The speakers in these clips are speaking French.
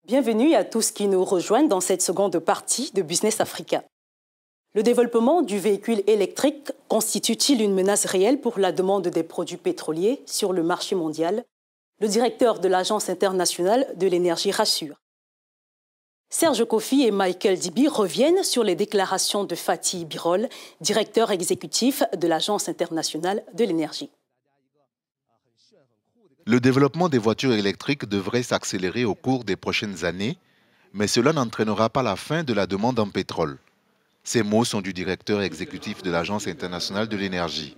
Bienvenue à tous qui nous rejoignent dans cette seconde partie de Business Africa. Le développement du véhicule électrique constitue-t-il une menace réelle pour la demande des produits pétroliers sur le marché mondial? Le directeur de l'Agence internationale de l'énergie rassure. Serge Kofi et Michael Dibi reviennent sur les déclarations de Fatih Birol, directeur exécutif de l'Agence internationale de l'énergie. Le développement des voitures électriques devrait s'accélérer au cours des prochaines années, mais cela n'entraînera pas la fin de la demande en pétrole. Ces mots sont du directeur exécutif de l'Agence internationale de l'énergie.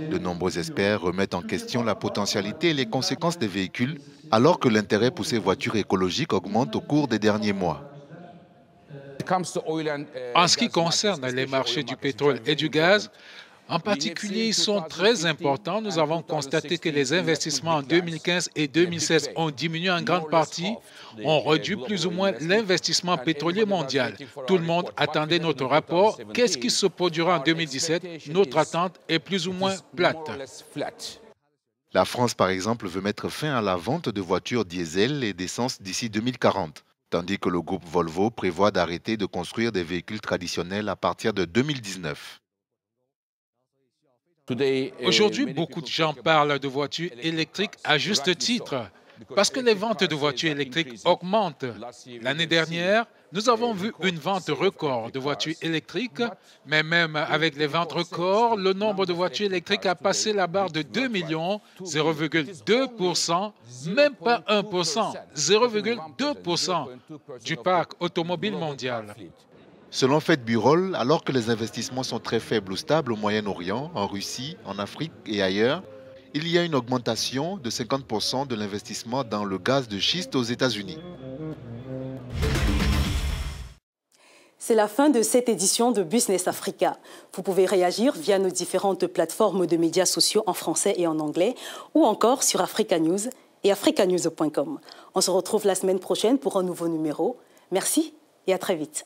De nombreux experts remettent en question la potentialité et les conséquences des véhicules, alors que l'intérêt pour ces voitures écologiques augmente au cours des derniers mois. En ce qui concerne les marchés du pétrole et du gaz, en particulier, ils sont très importants. Nous avons constaté que les investissements en 2015 et 2016 ont diminué en grande partie, ont réduit plus ou moins l'investissement pétrolier mondial. Tout le monde attendait notre rapport. Qu'est-ce qui se produira en 2017? Notre attente est plus ou moins plate. La France, par exemple, veut mettre fin à la vente de voitures diesel et d'essence d'ici 2040, tandis que le groupe Volvo prévoit d'arrêter de construire des véhicules traditionnels à partir de 2019. Aujourd'hui, beaucoup de gens parlent de voitures électriques à juste titre, parce que les ventes de voitures électriques augmentent. L'année dernière, nous avons vu une vente record de voitures électriques, mais même avec les ventes records, le nombre de voitures électriques a passé la barre de 2 millions, 0,2%, même pas 1%, 0,2% du parc automobile mondial. Selon Fatih Birol, alors que les investissements sont très faibles ou stables au Moyen-Orient, en Russie, en Afrique et ailleurs, il y a une augmentation de 50% de l'investissement dans le gaz de schiste aux États-Unis. C'est la fin de cette édition de Business Africa. Vous pouvez réagir via nos différentes plateformes de médias sociaux en français et en anglais ou encore sur Africa News et africanews.com. On se retrouve la semaine prochaine pour un nouveau numéro. Merci et à très vite.